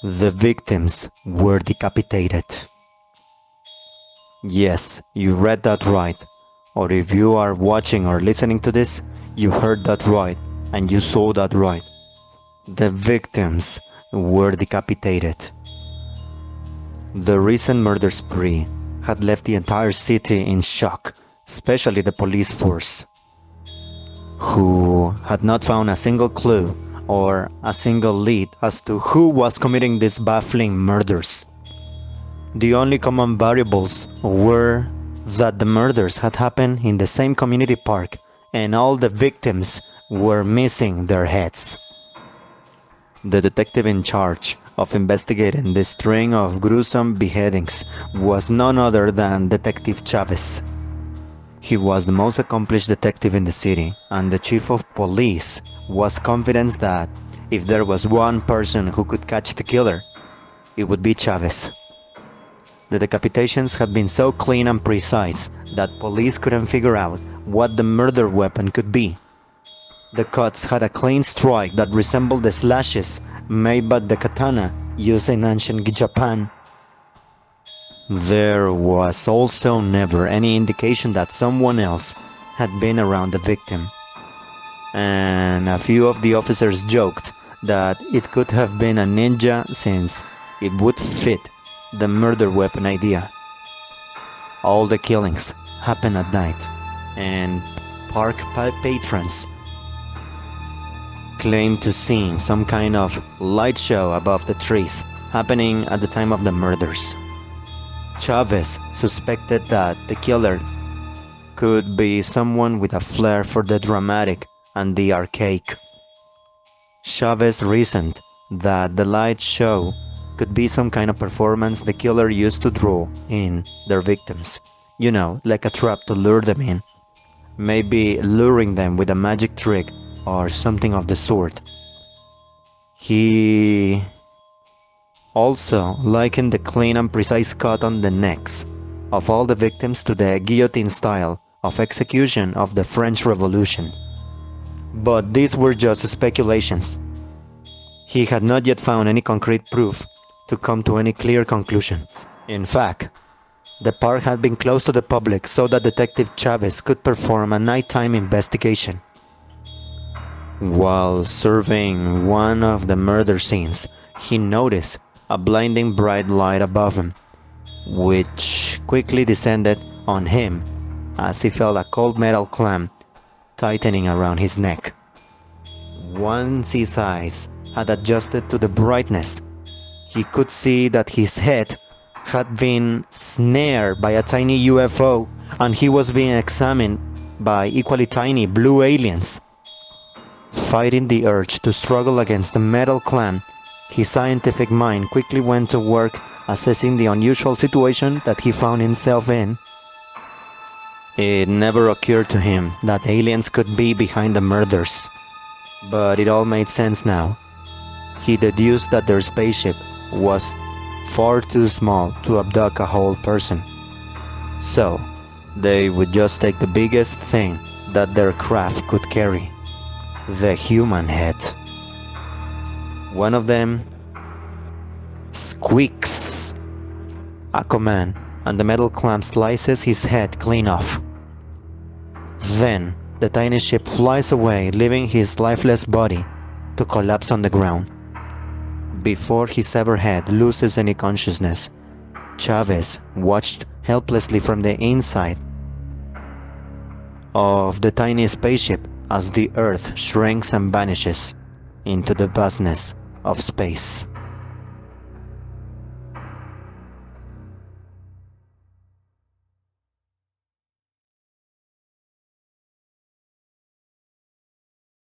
The victims were decapitated. Yes, you read that right. Or if you are watching or listening to this, you heard that right and you saw that right. The victims were decapitated. The recent murder spree had left the entire city in shock, especially the police force, who had not found a single clue or a single lead as to who was committing these baffling murders. The only common variables were that the murders had happened in the same community park and all the victims were missing their heads. The detective in charge of investigating this string of gruesome beheadings was none other than Detective Chavez. He was the most accomplished detective in the city, and the chief of police was confident that if there was one person who could catch the killer, it would be Chavez. The decapitations had been so clean and precise that police couldn't figure out what the murder weapon could be. The cuts had a clean strike that resembled the slashes made by the katana used in ancient Japan. There was also never any indication that someone else had been around the victim, and a few of the officers joked that it could have been a ninja since it would fit the murder weapon idea. All the killings happened at night, and park patrons claimed to see some kind of light show above the trees happening at the time of the murders. Chavez suspected that the killer could be someone with a flair for the dramatic and the archaic. Chavez reasoned that the light show could be some kind of performance the killer used to draw in their victims. You know, like a trap to lure them in. Maybe luring them with a magic trick or something of the sort. He also likened the clean and precise cut on the necks of all the victims to the guillotine style of execution of the French Revolution. But these were just speculations. He had not yet found any concrete proof to come to any clear conclusion. In fact, the park had been closed to the public so that Detective Chavez could perform a nighttime investigation. While surveying one of the murder scenes, he noticed a blinding bright light above him, which quickly descended on him as he felt a cold metal clamp tightening around his neck. Once his eyes had adjusted to the brightness, he could see that his head had been snared by a tiny UFO and he was being examined by equally tiny blue aliens. Fighting the urge to struggle against the metal clamp, his scientific mind quickly went to work assessing the unusual situation that he found himself in. It never occurred to him that aliens could be behind the murders, but it all made sense now. He deduced that their spaceship was far too small to abduct a whole person. So, they would just take the biggest thing that their craft could carry, the human head. One of them squeaks a command, and the metal clamp slices his head clean off. Then, the tiny ship flies away, leaving his lifeless body to collapse on the ground. Before his severed head loses any consciousness, Chavez watched helplessly from the inside of the tiny spaceship as the Earth shrinks and vanishes into the vastness of space.